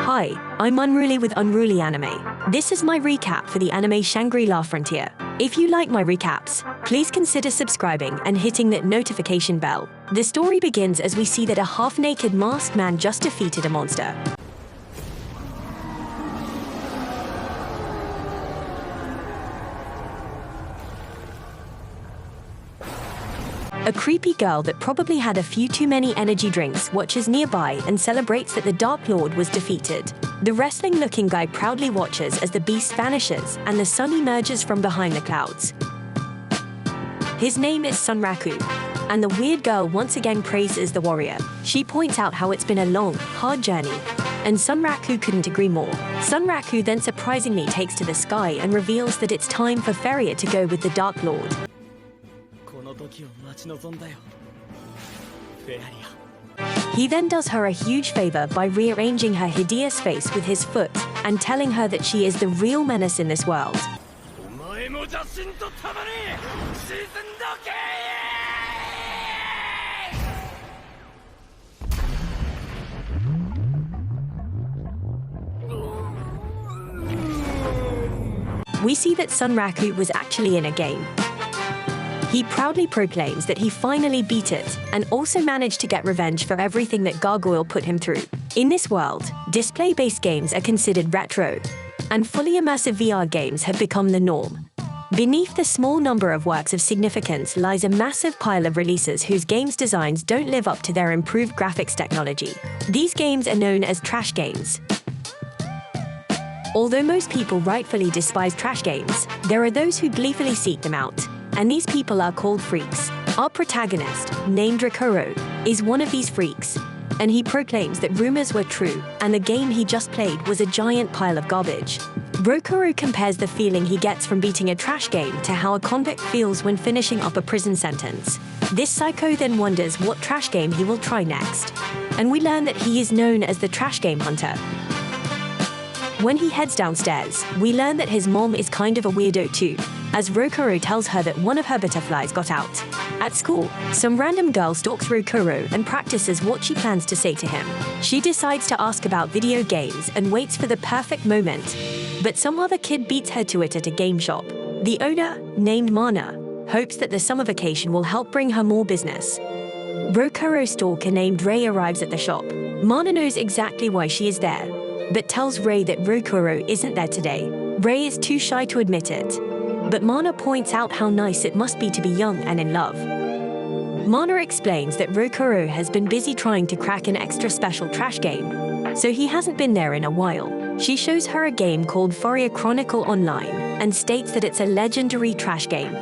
Hi, I'm Unruly with Unruly Anime. This is my recap for the anime Shangri-La Frontier. If you like my recaps, please consider subscribing and hitting that notification bell. The story begins as we see that a half-naked masked man just defeated a monster. A creepy girl that probably had a few too many energy drinks watches nearby and celebrates that the Dark Lord was defeated. The wrestling-looking guy proudly watches as the beast vanishes and the sun emerges from behind the clouds. His name is Sunraku, and the weird girl once again praises the warrior. She points out how it's been a long, hard journey, and Sunraku couldn't agree more. Sunraku then surprisingly takes to the sky and reveals that it's time for Faeria to go with the Dark Lord. He then does her a huge favor by rearranging her hideous face with his foot and telling her that she is the real menace in this world. We see that Sunraku was actually in a game. He proudly proclaims that he finally beat it and also managed to get revenge for everything that Gargoyle put him through. In this world, display-based games are considered retro, and fully immersive VR games have become the norm. Beneath the small number of works of significance lies a massive pile of releases whose games designs don't live up to their improved graphics technology. These games are known as trash games. Although most people rightfully despise trash games, there are those who gleefully seek them out. And these people are called freaks. Our protagonist, named Rakuro, is one of these freaks, and he proclaims that rumors were true, and the game he just played was a giant pile of garbage. Rakuro compares the feeling he gets from beating a trash game to how a convict feels when finishing up a prison sentence. This psycho then wonders what trash game he will try next, and we learn that he is known as the Trash Game Hunter. When he heads downstairs, we learn that his mom is kind of a weirdo too, as Rakuro tells her that one of her butterflies got out. At school, some random girl stalks Rakuro and practices what she plans to say to him. She decides to ask about video games and waits for the perfect moment, but some other kid beats her to it at a game shop. The owner, named Mana, hopes that the summer vacation will help bring her more business. Rakuro's stalker named Ray arrives at the shop. Mana knows exactly why she is there, but tells Ray that Rakuro isn't there today. Ray is too shy to admit it, but Mana points out how nice it must be to be young and in love. Mana explains that Rakuro has been busy trying to crack an extra special trash game, so he hasn't been there in a while. She shows her a game called Faeria Chronicle Online and states that it's a legendary trash game.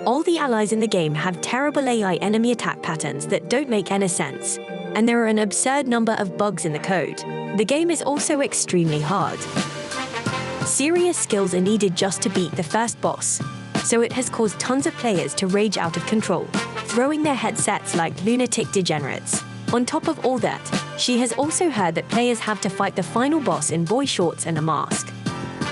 All the allies in the game have terrible AI enemy attack patterns that don't make any sense, and there are an absurd number of bugs in the code. The game is also extremely hard. Serious skills are needed just to beat the first boss, so it has caused tons of players to rage out of control, throwing their headsets like lunatic degenerates. On top of all that, she has also heard that players have to fight the final boss in boy shorts and a mask.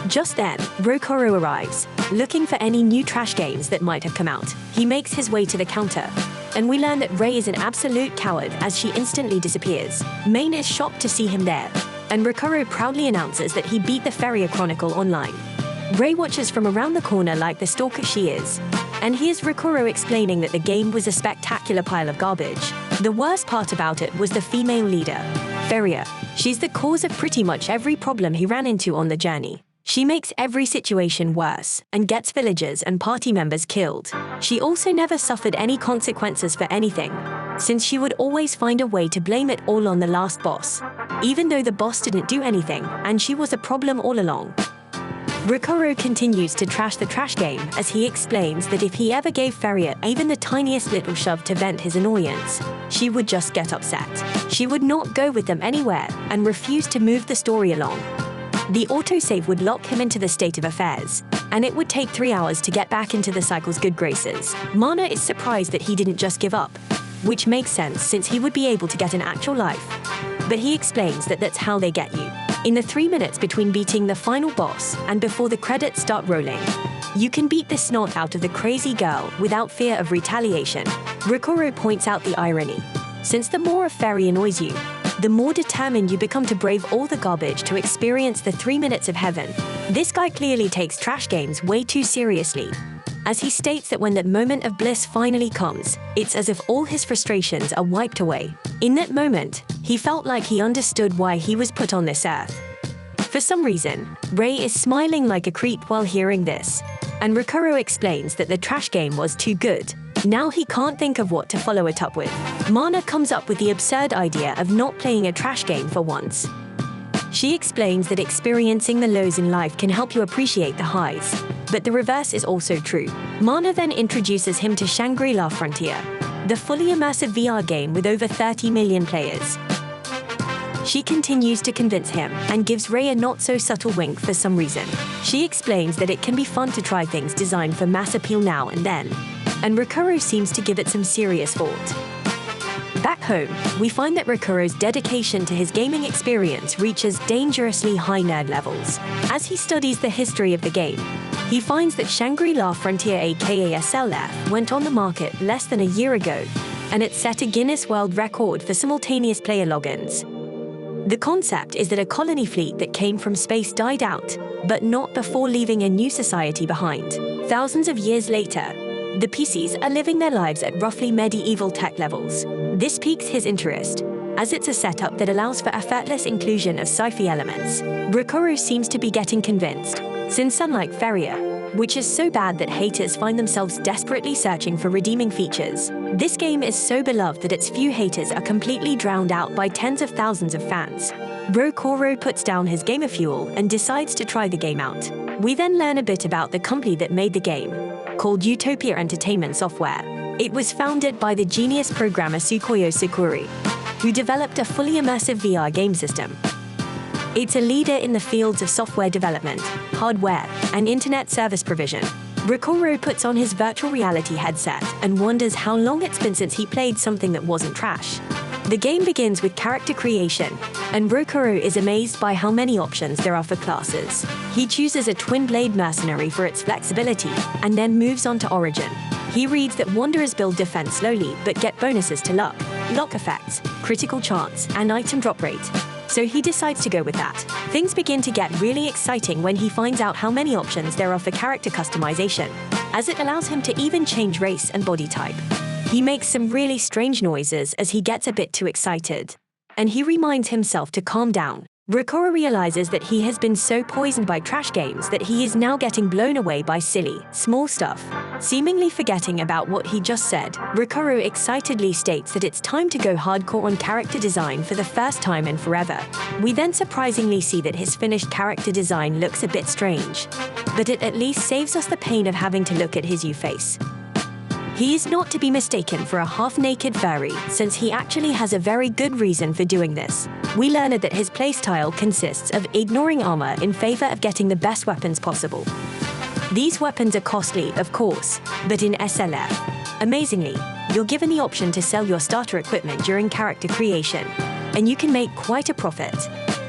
Just then, Rakuro arrives, looking for any new trash games that might have come out. He makes his way to the counter, and we learn that Ray is an absolute coward as she instantly disappears. Main is shocked to see him there, and Rakuro proudly announces that he beat the Faeria Chronicle Online. Ray watches from around the corner like the stalker she is, and hears Rakuro explaining that the game was a spectacular pile of garbage. The worst part about it was the female leader, Faeria. She's the cause of pretty much every problem he ran into on the journey. She makes every situation worse and gets villagers and party members killed. She also never suffered any consequences for anything, since she would always find a way to blame it all on the last boss, even though the boss didn't do anything and she was a problem all along. Rakuro continues to trash the trash game as he explains that if he ever gave Faeria even the tiniest little shove to vent his annoyance, she would just get upset. She would not go with them anywhere and refuse to move the story along. The autosave would lock him into the state of affairs, and it would take 3 hours to get back into the cycle's good graces. Mana is surprised that he didn't just give up, which makes sense since he would be able to get an actual life. But he explains that that's how they get you. In the 3 minutes between beating the final boss and before the credits start rolling, you can beat the snot out of the crazy girl without fear of retaliation. Rakuro points out the irony. Since the more a fairy annoys you, the more determined you become to brave all the garbage to experience the 3 minutes of heaven. This guy clearly takes trash games way too seriously, as he states that when that moment of bliss finally comes, it's as if all his frustrations are wiped away. In that moment, he felt like he understood why he was put on this earth. For some reason, Ray is smiling like a creep while hearing this, and Rakuro explains that the trash game was too good. Now he can't think of what to follow it up with. Mana comes up with the absurd idea of not playing a trash game for once. She explains that experiencing the lows in life can help you appreciate the highs, but the reverse is also true. Mana then introduces him to Shangri-La Frontier, the fully immersive VR game with over 30 million players. She continues to convince him and gives Ray a not-so-subtle wink for some reason. She explains that it can be fun to try things designed for mass appeal now and then, and Rakuro seems to give it some serious thought. Back home, we find that Rakuro's dedication to his gaming experience reaches dangerously high nerd levels. As he studies the history of the game, he finds that Shangri-La Frontier aka SLF went on the market less than a year ago, and it set a Guinness World Record for simultaneous player logins. The concept is that a colony fleet that came from space died out, but not before leaving a new society behind. Thousands of years later, the PCs are living their lives at roughly medieval tech levels. This piques his interest, as it's a setup that allows for effortless inclusion of sci-fi elements. Rakuro seems to be getting convinced, since unlike Faeria, which is so bad that haters find themselves desperately searching for redeeming features, this game is so beloved that its few haters are completely drowned out by tens of thousands of fans. RockRoll puts down his gamer fuel and decides to try the game out. We then learn a bit about the company that made the game, called Utopia Entertainment Software. It was founded by the genius programmer Tsukuyo Sakuri, who developed a fully immersive VR game system. It's a leader in the fields of software development, hardware, and internet service provision. Rakuro puts on his virtual reality headset and wonders how long it's been since he played something that wasn't trash. The game begins with character creation, and Rakuro is amazed by how many options there are for classes. He chooses a twin-blade mercenary for its flexibility, and then moves on to Origin. He reads that Wanderers build defense slowly but get bonuses to luck, lock effects, critical chance, and item drop rate. So he decides to go with that. Things begin to get really exciting when he finds out how many options there are for character customization, as it allows him to even change race and body type. He makes some really strange noises as he gets a bit too excited, and he reminds himself to calm down. Rakuro realizes that he has been so poisoned by trash games that he is now getting blown away by silly, small stuff. Seemingly forgetting about what he just said, Rakuro excitedly states that it's time to go hardcore on character design for the first time in forever. We then surprisingly see that his finished character design looks a bit strange, but it at least saves us the pain of having to look at his U-face. He is not to be mistaken for a half-naked furry, since he actually has a very good reason for doing this. We learn that his playstyle consists of ignoring armor in favor of getting the best weapons possible. These weapons are costly, of course, but in SLF, amazingly, you're given the option to sell your starter equipment during character creation, and you can make quite a profit.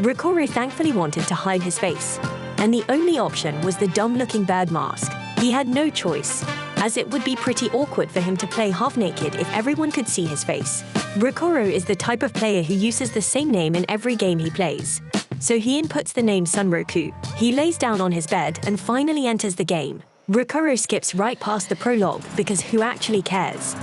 Rakuro thankfully wanted to hide his face, and the only option was the dumb-looking bird mask. He had no choice, as it would be pretty awkward for him to play half-naked if everyone could see his face. Rakuro is the type of player who uses the same name in every game he plays, so he inputs the name Sunraku. He lays down on his bed and finally enters the game. Rakuro skips right past the prologue because who actually cares?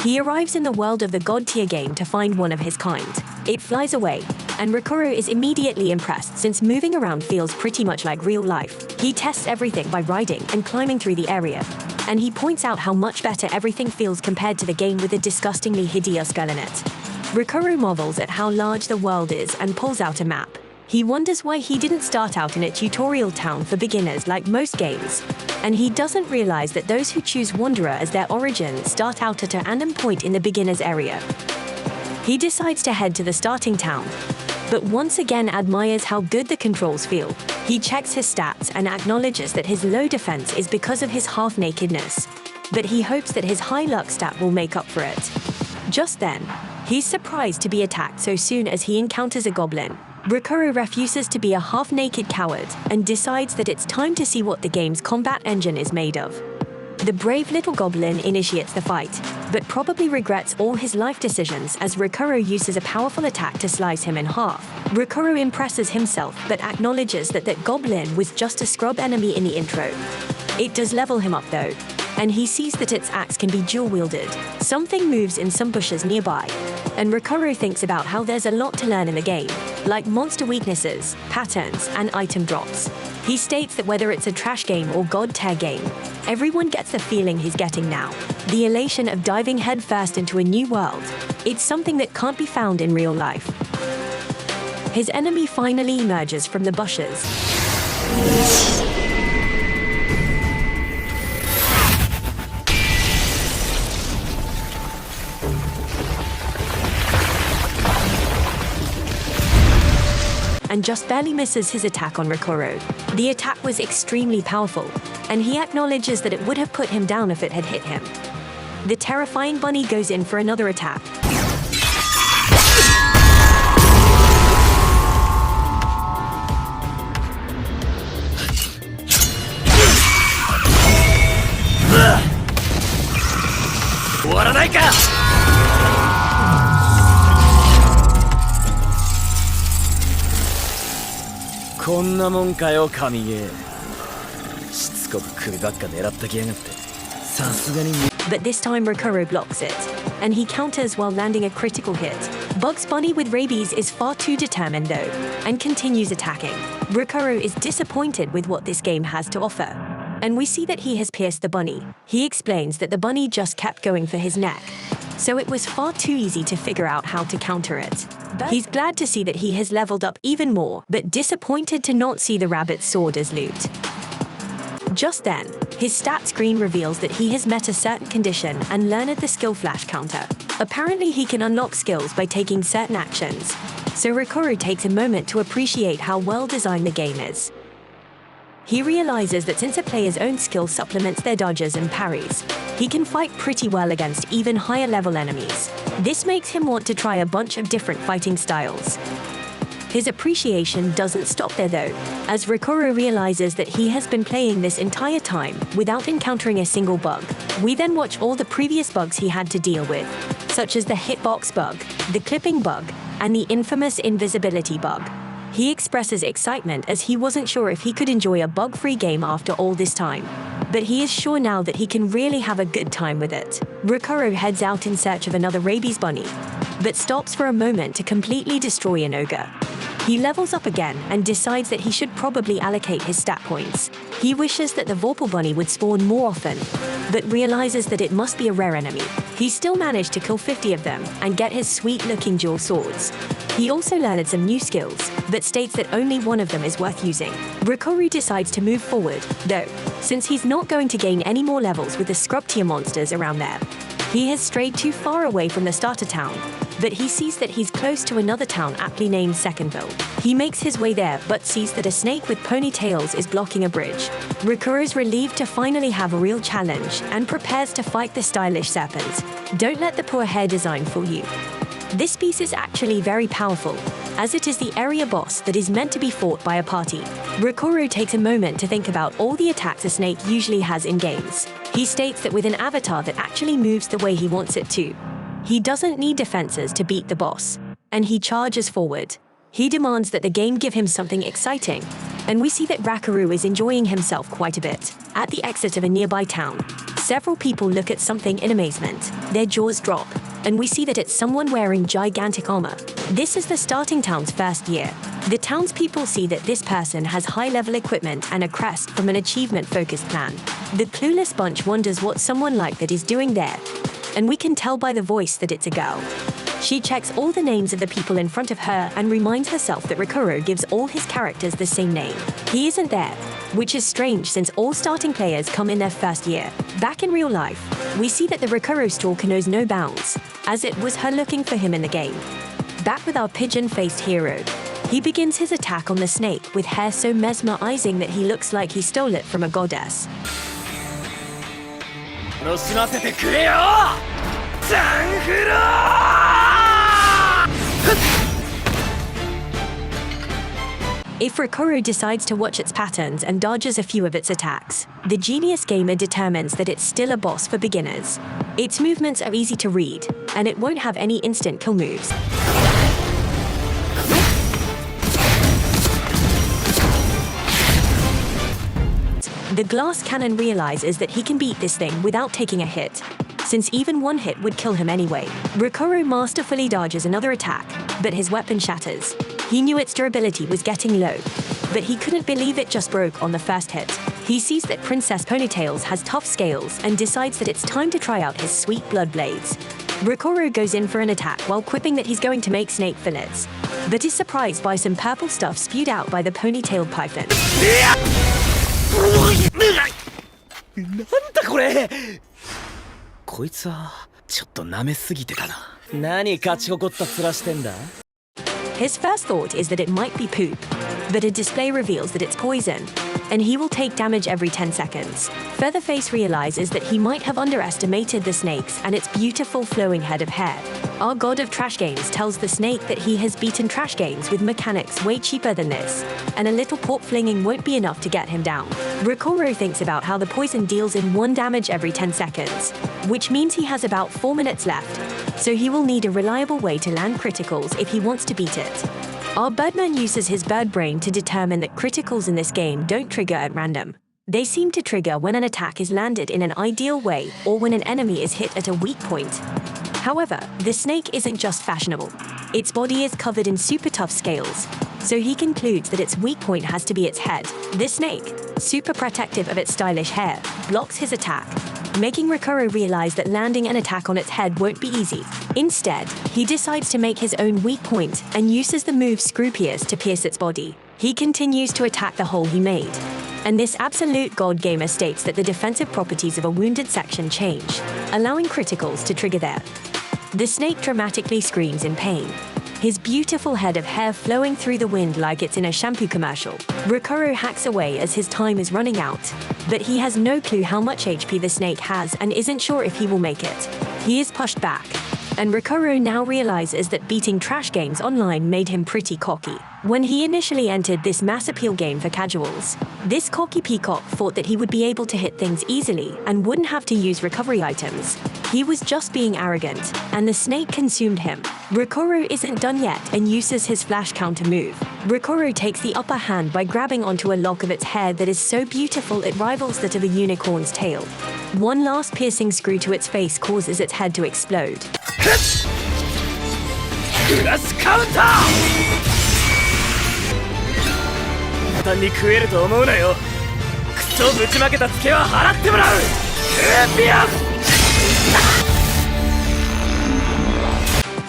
He arrives in the world of the god-tier game to find one of his kind. It flies away, and Rakuro is immediately impressed since moving around feels pretty much like real life. He tests everything by riding and climbing through the area, and he points out how much better everything feels compared to the game with a disgustingly hideous skull in it. Rakuro marvels at how large the world is and pulls out a map. He wonders why he didn't start out in a tutorial town for beginners like most games, and he doesn't realize that those who choose Wanderer as their origin start out at a random point in the beginner's area. He decides to head to the starting town, but once again admires how good the controls feel. He checks his stats and acknowledges that his low defense is because of his half-nakedness, but he hopes that his high luck stat will make up for it. Just then, he's surprised to be attacked so soon as he encounters a goblin. Rakuro refuses to be a half-naked coward and decides that it's time to see what the game's combat engine is made of. The brave little goblin initiates the fight, but probably regrets all his life decisions as Rakuro uses a powerful attack to slice him in half. Rakuro impresses himself but acknowledges that that goblin was just a scrub enemy in the intro. It does level him up though, and he sees that its axe can be dual-wielded. Something moves in some bushes nearby, and Rakuro thinks about how there's a lot to learn in the game, like monster weaknesses, patterns, and item drops. He states that whether it's a trash game or god-tier game, everyone gets the feeling he's getting now. The elation of diving headfirst into a new world. It's something that can't be found in real life. His enemy finally emerges from the bushes. And just barely misses his attack on Rakuro. The attack was extremely powerful, and he acknowledges that it would have put him down if it had hit him. The terrifying bunny goes in for another attack. But this time Rakuro blocks it, and he counters while landing a critical hit. Bugs Bunny with rabies is far too determined though, and continues attacking. Rakuro is disappointed with what this game has to offer, and we see that he has pierced the bunny. He explains that the bunny just kept going for his neck, so it was far too easy to figure out how to counter it. He's glad to see that he has leveled up even more, but disappointed to not see the rabbit's sword as loot. Just then, his stat screen reveals that he has met a certain condition and learned the skill flash counter. Apparently he can unlock skills by taking certain actions, so Rakuro takes a moment to appreciate how well designed the game is. He realizes that since a player's own skill supplements their dodges and parries, he can fight pretty well against even higher level enemies. This makes him want to try a bunch of different fighting styles. His appreciation doesn't stop there though, as Rakuro realizes that he has been playing this entire time without encountering a single bug. We then watch all the previous bugs he had to deal with, such as the hitbox bug, the clipping bug, and the infamous invisibility bug. He expresses excitement as he wasn't sure if he could enjoy a bug-free game after all this time, but he is sure now that he can really have a good time with it. Rakuro heads out in search of another rabies bunny, but stops for a moment to completely destroy an ogre. He levels up again and decides that he should probably allocate his stat points. He wishes that the Vorpal bunny would spawn more often, but realizes that it must be a rare enemy. He still managed to kill 50 of them and get his sweet-looking dual swords. He also learned some new skills, but states that only one of them is worth using. Rakuro decides to move forward, though, since he's not going to gain any more levels with the scrub tier monsters around there. He has strayed too far away from the starter town, but he sees that he's close to another town aptly named Secondville. He makes his way there, but sees that a snake with ponytails is blocking a bridge. Rakuro's relieved to finally have a real challenge and prepares to fight the stylish serpent. Don't let the poor hair design fool you. This piece is actually very powerful, as it is the area boss that is meant to be fought by a party. Rakuro takes a moment to think about all the attacks a snake usually has in games. He states that with an avatar that actually moves the way he wants it to, he doesn't need defenses to beat the boss, and he charges forward. He demands that the game give him something exciting, and we see that Rakuro is enjoying himself quite a bit. At the exit of a nearby town, several people look at something in amazement. Their jaws drop, and we see that it's someone wearing gigantic armor. This is the starting town's first year. The townspeople see that this person has high-level equipment and a crest from an achievement-focused plan. The clueless bunch wonders what someone like that is doing there, and we can tell by the voice that it's a girl. She checks all the names of the people in front of her and reminds herself that Rakuro gives all his characters the same name. He isn't there, which is strange since all starting players come in their first year. Back in real life, we see that the Rakuro stalker knows no bounds, as it was her looking for him in the game. Back with our pigeon-faced hero, he begins his attack on the snake with hair so mesmerizing that he looks like he stole it from a goddess. If Rakuro decides to watch its patterns and dodges a few of its attacks, the genius gamer determines that it's still a boss for beginners. Its movements are easy to read, and it won't have any instant kill moves. The glass cannon realizes that he can beat this thing without taking a hit, since even one hit would kill him anyway. Rakuro masterfully dodges another attack, but his weapon shatters. He knew its durability was getting low, but he couldn't believe it just broke on the first hit. He sees that Princess Ponytails has tough scales and decides that it's time to try out his sweet blood blades. Rakuro goes in for an attack while quipping that he's going to make snake fillets, but is surprised by some purple stuff spewed out by the ponytailed python. なんだこれ。こいつはちょっと舐めすぎてたな。何勝ち誇った面してんだ。 His first thought is that it might be poop, but a display reveals that it's poison, and he will take damage every 10 seconds. Featherface realizes that he might have underestimated the snakes and its beautiful flowing head of hair. Our god of trash games tells the snake that he has beaten trash games with mechanics way cheaper than this, and a little pork flinging won't be enough to get him down. Rakuro thinks about how the poison deals in 1 damage every 10 seconds, which means he has about 4 minutes left, so he will need a reliable way to land criticals if he wants to beat it. Our Birdman uses his bird brain to determine that criticals in this game don't trigger at random. They seem to trigger when an attack is landed in an ideal way or when an enemy is hit at a weak point. However, the snake isn't just fashionable. Its body is covered in super tough scales, so he concludes that its weak point has to be its head. This snake, super protective of its stylish hair, blocks his attack, making Rakuro realize that landing an attack on its head won't be easy. Instead, he decides to make his own weak point and uses the move Screw Pierce to pierce its body. He continues to attack the hole he made, and this absolute god gamer states that the defensive properties of a wounded section change, allowing criticals to trigger there. The snake dramatically screams in pain, his beautiful head of hair flowing through the wind like it's in a shampoo commercial. Rakuro hacks away as his time is running out, but he has no clue how much HP the snake has and isn't sure if he will make it. He is pushed back, and Rakuro now realizes that beating trash games online made him pretty cocky. When he initially entered this mass appeal game for casuals, this cocky peacock thought that he would be able to hit things easily and wouldn't have to use recovery items. He was just being arrogant, and the snake consumed him. Rakuro isn't done yet and uses his flash counter move. Rakuro takes the upper hand by grabbing onto a lock of its hair that is so beautiful it rivals that of a unicorn's tail. One last piercing screw to its face causes its head to explode. Flash counter! 簡単に食えると思うなよ。クソぶちまけたツケは払ってもらう。ピアス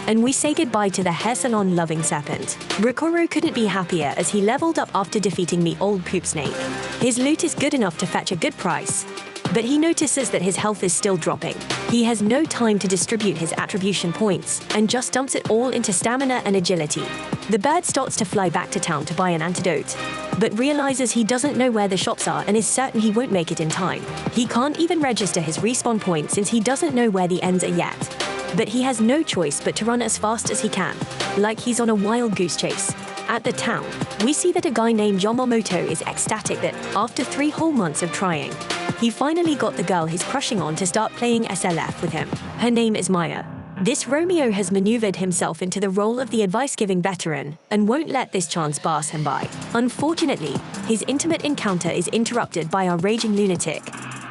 And we say goodbye to the hair salon loving serpent. Rakuro couldn't be happier as he leveled up after defeating the old poop snake. His loot is good enough to fetch a good price, but he notices that his health is still dropping. He has no time to distribute his attribution points and just dumps it all into stamina and agility. The bird starts to fly back to town to buy an antidote, but realizes he doesn't know where the shops are and is certain he won't make it in time. He can't even register his respawn point since he doesn't know where the ends are yet. But he has no choice but to run as fast as he can, like he's on a wild goose chase. At the town, we see that a guy named Yamamoto is ecstatic that, after 3 whole months of trying, he finally got the girl he's crushing on to start playing SLF with him. Her name is Maya. This Romeo has maneuvered himself into the role of the advice-giving veteran and won't let this chance pass him by. Unfortunately, his intimate encounter is interrupted by our raging lunatic,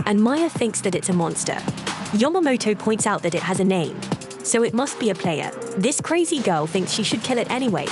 and Maya thinks that it's a monster. Yamamoto points out that it has a name, so it must be a player. This crazy girl thinks she should kill it anyway,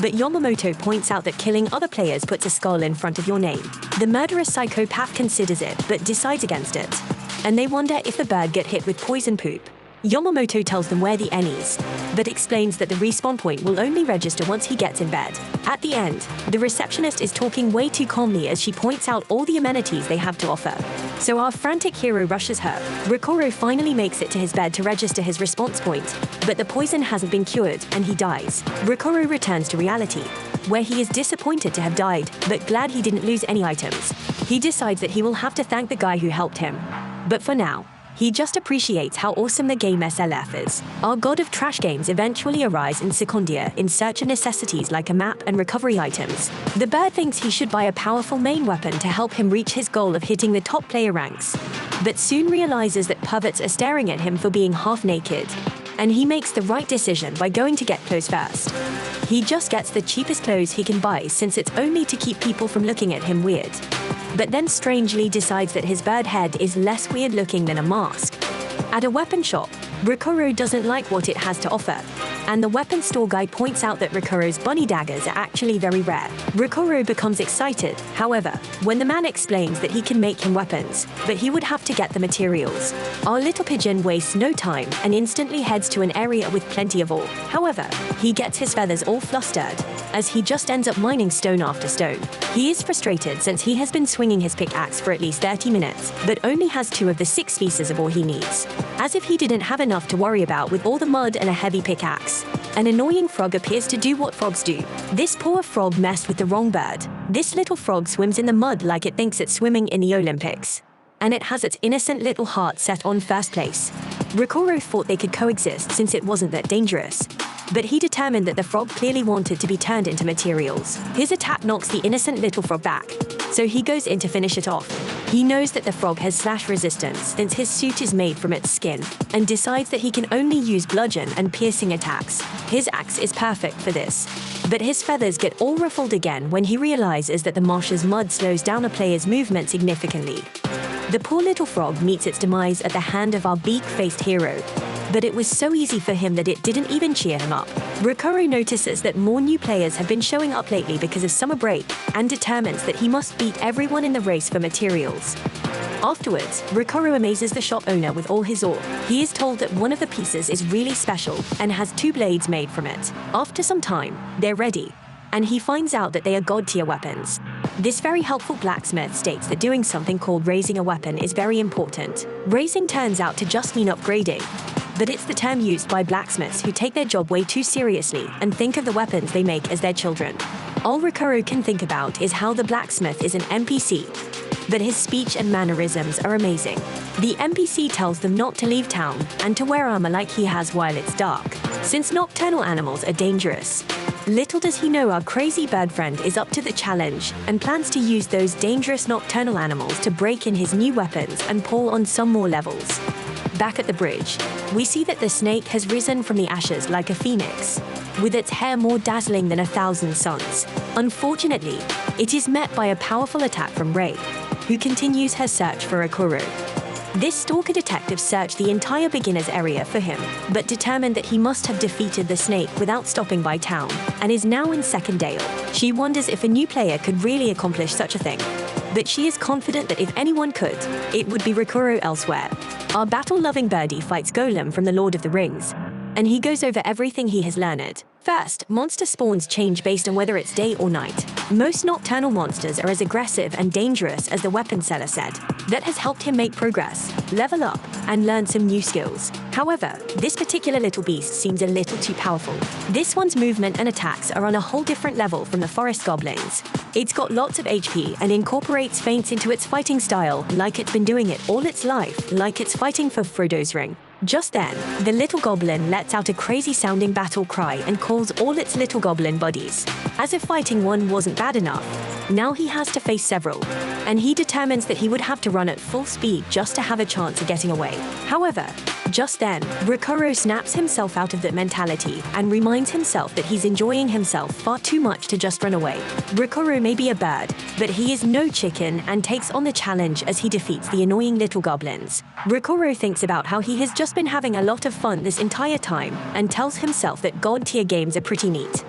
but Yamamoto points out that killing other players puts a skull in front of your name. The murderous psychopath considers it but decides against it, and they wonder if the bird get hit with poison poop. Yamamoto tells them where the N is, but explains that the respawn point will only register once he gets in bed. At the end, the receptionist is talking way too calmly as she points out all the amenities they have to offer. So our frantic hero rushes her. Rakuro finally makes it to his bed to register his response point, but the poison hasn't been cured and he dies. Rakuro returns to reality, where he is disappointed to have died, but glad he didn't lose any items. He decides that he will have to thank the guy who helped him. But for now, He just appreciates how awesome the game SLF is. Our god of trash games eventually arrives in Secondia in search of necessities like a map and recovery items. The bird thinks he should buy a powerful main weapon to help him reach his goal of hitting the top player ranks, but soon realizes that perverts are staring at him for being half naked, and he makes the right decision by going to get clothes first. He just gets the cheapest clothes he can buy since it's only to keep people from looking at him weird, but then strangely decides that his bird head is less weird looking than a mask. At a weapon shop, Rakuro doesn't like what it has to offer, and the weapon store guy points out that Rakuro's bunny daggers are actually very rare. Rakuro becomes excited, however, when the man explains that he can make him weapons, but he would have to get the materials. Our little pigeon wastes no time and instantly heads to an area with plenty of ore. However, he gets his feathers all flustered, as he just ends up mining stone after stone. He is frustrated since he has been swinging his pickaxe for at least 30 minutes, but only has 2 of the 6 pieces of ore he needs. As if he didn't have enough to worry about with all the mud and a heavy pickaxe, an annoying frog appears to do what frogs do. This poor frog messed with the wrong bird. This little frog swims in the mud like it thinks it's swimming in the Olympics, and it has its innocent little heart set on first place. Rakuro thought they could coexist since it wasn't that dangerous, but he determined that the frog clearly wanted to be turned into materials. His attack knocks the innocent little frog back, so he goes in to finish it off. He knows that the frog has slash resistance since his suit is made from its skin, and decides that he can only use bludgeon and piercing attacks. His axe is perfect for this, but his feathers get all ruffled again when he realizes that the marsh's mud slows down a player's movement significantly. The poor little frog meets its demise at the hand of our beak-faced hero, but it was so easy for him that it didn't even cheer him up. Rakuro notices that more new players have been showing up lately because of summer break, and determines that he must beat everyone in the race for materials. Afterwards, Rakuro amazes the shop owner with all his ore. He is told that one of the pieces is really special and has 2 blades made from it. After some time, they're ready, and he finds out that they are god-tier weapons. This very helpful blacksmith states that doing something called raising a weapon is very important. Raising turns out to just mean upgrading, but it's the term used by blacksmiths who take their job way too seriously and think of the weapons they make as their children. All Rakuro can think about is how the blacksmith is an NPC, but his speech and mannerisms are amazing. The NPC tells them not to leave town and to wear armor like he has while it's dark, since nocturnal animals are dangerous. Little does he know our crazy bird friend is up to the challenge and plans to use those dangerous nocturnal animals to break in his new weapons and pull on some more levels. Back at the bridge, we see that the snake has risen from the ashes like a phoenix, with its hair more dazzling than 1,000 suns. Unfortunately, it is met by a powerful attack from Rei, who continues her search for Rakuro. This stalker detective searched the entire beginner's area for him, but determined that he must have defeated the snake without stopping by town, and is now in Second Dale. She wonders if a new player could really accomplish such a thing, but she is confident that if anyone could, it would be Rakuro elsewhere. Our battle-loving birdie fights Golem from the Lord of the Rings, and he goes over everything he has learned. First, monster spawns change based on whether it's day or night. Most nocturnal monsters are as aggressive and dangerous as the weapon seller said. That has helped him make progress, level up, and learn some new skills. However, this particular little beast seems a little too powerful. This one's movement and attacks are on a whole different level from the forest goblins. It's got lots of HP and incorporates feints into its fighting style like it's been doing it all its life, like it's fighting for Frodo's ring. Just then, the little goblin lets out a crazy-sounding battle cry and calls all its little goblin buddies. As if fighting one wasn't bad enough, now he has to face several, and he determines that he would have to run at full speed just to have a chance of getting away. However, just then, Rakuro snaps himself out of that mentality and reminds himself that he's enjoying himself far too much to just run away. Rakuro may be a bird, but he is no chicken and takes on the challenge as he defeats the annoying little goblins. Rakuro thinks about how he has just been having a lot of fun this entire time and tells himself that god-tier games are pretty neat.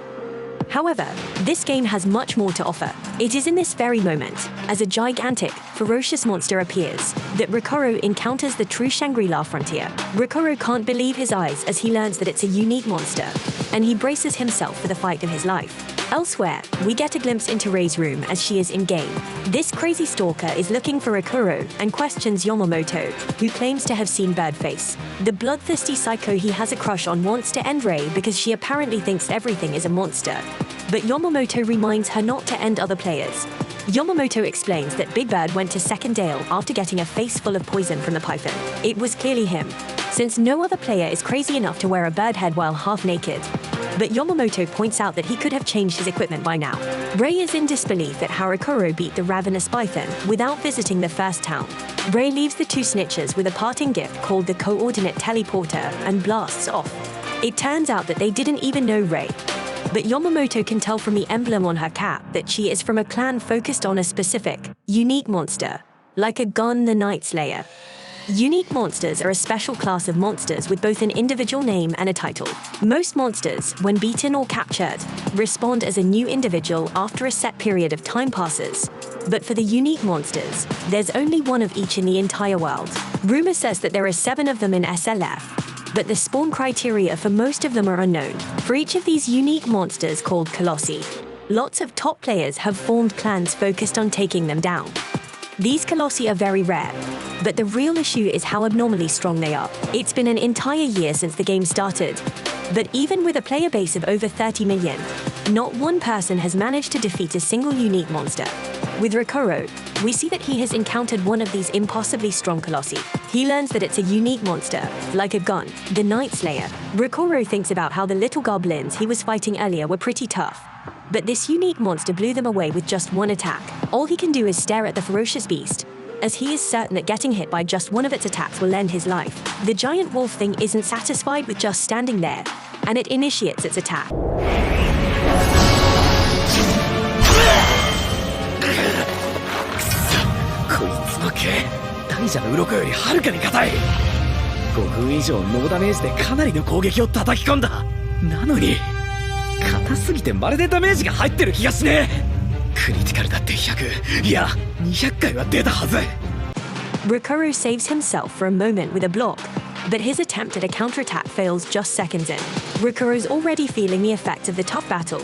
However, this game has much more to offer. It is in this very moment, as a gigantic, ferocious monster appears, that Rakuro encounters the true Shangri-La Frontier. Rakuro can't believe his eyes as he learns that it's a unique monster, and he braces himself for the fight of his life. Elsewhere, we get a glimpse into Rei's room as she is in-game. This crazy stalker is looking for Rakuro and questions Yamamoto, who claims to have seen Birdface. The bloodthirsty psycho he has a crush on wants to end Rei because she apparently thinks everything is a monster. But Yamamoto reminds her not to end other players. Yamamoto explains that Big Bird went to second Dale after getting a face full of poison from the python. It was clearly him, since no other player is crazy enough to wear a bird head while half naked. But Yamamoto points out that he could have changed his equipment by now. Ray is in disbelief that Rakuro beat the ravenous python without visiting the first town. Ray leaves the two snitches with a parting gift called the coordinate teleporter and blasts off. It turns out that they didn't even know Ray. But Yamamoto can tell from the emblem on her cap that she is from a clan focused on a specific, unique monster, like a gun, the Night Slayer. Unique monsters are a special class of monsters with both an individual name and a title. Most monsters, when beaten or captured, respond as a new individual after a set period of time passes. But for the unique monsters, there's only one of each in the entire world. Rumor says that there are 7 of them in SLF, but the spawn criteria for most of them are unknown. For each of these unique monsters called Colossi, lots of top players have formed clans focused on taking them down. These Colossi are very rare, but the real issue is how abnormally strong they are. It's been an entire year since the game started, but even with a player base of over 30 million, not one person has managed to defeat a single unique monster. With Rakuro, we see that he has encountered one of these impossibly strong Colossi. He learns that it's a unique monster, like a gun, the Night Slayer. Rakuro thinks about how the little goblins he was fighting earlier were pretty tough. But this unique monster blew them away with just one attack. All he can do is stare at the ferocious beast, as he is certain that getting hit by just one of its attacks will end his life. The giant wolf thing isn't satisfied with just standing there, and it initiates its attack. こいつの毛、大蛇の鱗よりはるかに硬い。5分以上ノーダメージでかなりの攻撃を叩き込んだ。なのに硬すぎてまるでダメージが入ってる気がしねえ。クリティカルだって100、いや200回は出たはず。Rakuro saves himself for a moment with a block, but his attempt at a counterattack fails just seconds in. Rakuro's already feeling the effect of the tough battle,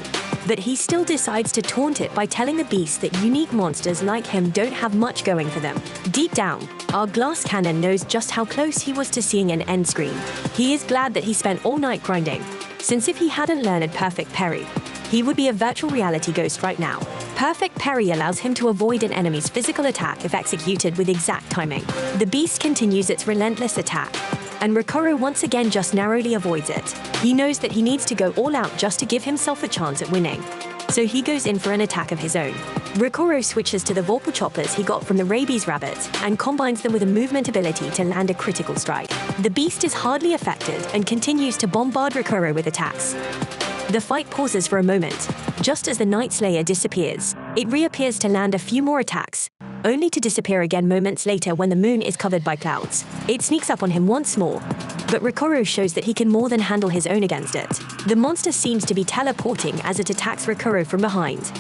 but he still decides to taunt it by telling the beast that unique monsters like him don't have much going for them. Deep down, our glass cannon knows just how close he was to seeing an end screen. He is glad that he spent all night grinding, since if he hadn't learned Perfect Parry, he would be a virtual reality ghost right now. Perfect Parry allows him to avoid an enemy's physical attack if executed with exact timing. The beast continues its relentless attack, and Rakuro once again just narrowly avoids it. He knows that he needs to go all out just to give himself a chance at winning, so he goes in for an attack of his own. Rakuro switches to the Vorpal choppers he got from the rabies rabbit and combines them with a movement ability to land a critical strike. The beast is hardly affected and continues to bombard Rakuro with attacks. The fight pauses for a moment. Just as the Night Slayer disappears, it reappears to land a few more attacks, only to disappear again moments later when the moon is covered by clouds. It sneaks up on him once more, but Rakuro shows that he can more than handle his own against it. The monster seems to be teleporting as it attacks Rakuro from behind.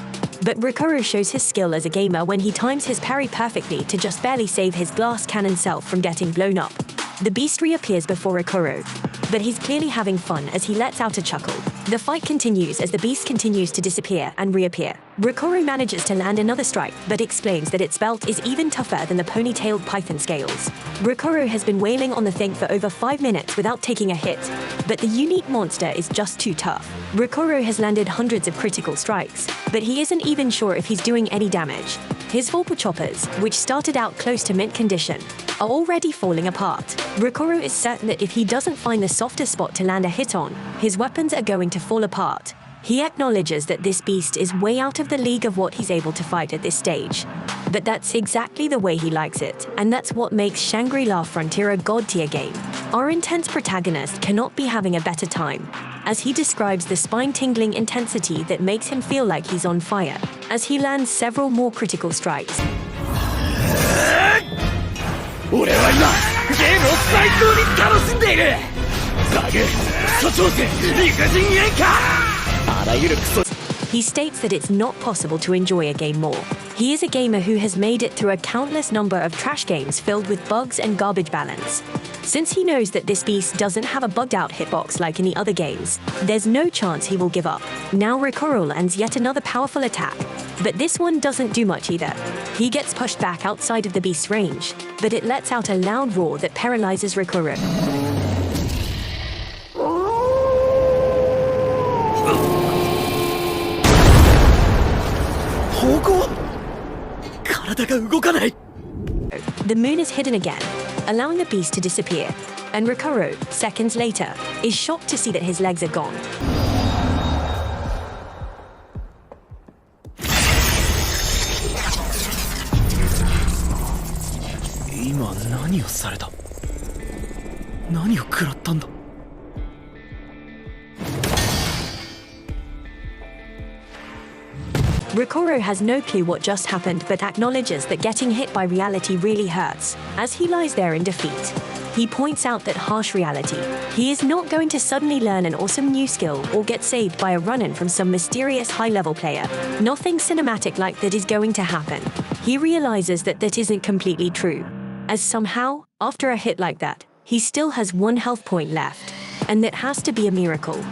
But Rakuro shows his skill as a gamer when he times his parry perfectly to just barely save his glass cannon self from getting blown up. The beast reappears before Rakuro, but he's clearly having fun as he lets out a chuckle. The fight continues as the beast continues to disappear and reappear. Rakuro manages to land another strike, but explains that its belt is even tougher than the ponytailed python scales. Rakuro has been wailing on the thing for over 5 minutes without taking a hit, but the unique monster is just too tough. Rakuro has landed hundreds of critical strikes, but he isn't even sure if he's doing any damage. His Vorpal choppers, which started out close to mint condition, are already falling apart. Rakuro is certain that if he doesn't find the softest spot to land a hit on, his weapons are going to fall apart. He acknowledges that this beast is way out of the league of what he's able to fight at this stage. But that's exactly the way he likes it, and that's what makes Shangri-La Frontier a god-tier game. Our intense protagonist cannot be having a better time, as he describes the spine-tingling intensity that makes him feel like he's on fire, as he lands several more critical strikes. 俺は今ゲームを最高に楽しんでいる。バグ、クソ挑戦、理不尽演歌、あらゆるクソ。He states that it's not possible to enjoy a game more. He is a gamer who has made it through a countless number of trash games filled with bugs and garbage balance. Since he knows that this beast doesn't have a bugged-out hitbox like in the other games, there's no chance he will give up. Now RockRoll lands yet another powerful attack, but this one doesn't do much either. He gets pushed back outside of the beast's range, but it lets out a loud roar that paralyzes Rakuro. 方向体が動かない。 The moon is hidden again, allowing the beast to disappear, and Rakuro, seconds later, is shocked to see that his legs are gone. 今何をされた？何を食らったんだ？ Rakuro has no clue what just happened but acknowledges that getting hit by reality really hurts, as he lies there in defeat. He points out that harsh reality. He is not going to suddenly learn an awesome new skill or get saved by a run-in from some mysterious high-level player. Nothing cinematic like that is going to happen. He realizes that that isn't completely true, as somehow, after a hit like that, he still has 1 health point left, and that has to be a miracle.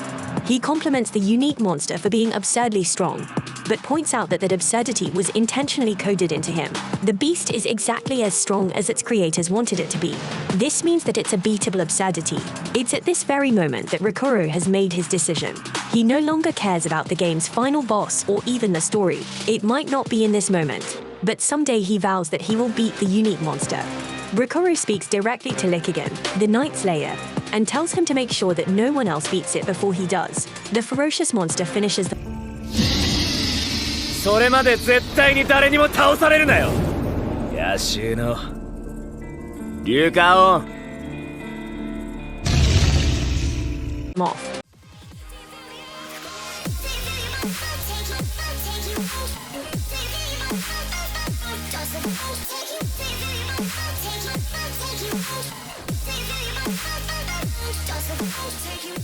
He compliments the unique monster for being absurdly strong, but points out that that absurdity was intentionally coded into him. The beast is exactly as strong as its creators wanted it to be. This means that it's a beatable absurdity. It's at this very moment that Rakuro has made his decision. He no longer cares about the game's final boss or even the story. It might not be in this moment, but someday he vows that he will beat the unique monster. Rakuro speaks directly to Rikugan, the Night Slayer, and tells him to make sure that no one else beats it before he does. The ferocious monster finishes the それまで絶対に誰にも倒されるなよ。野衆の硫化音。 off. Take you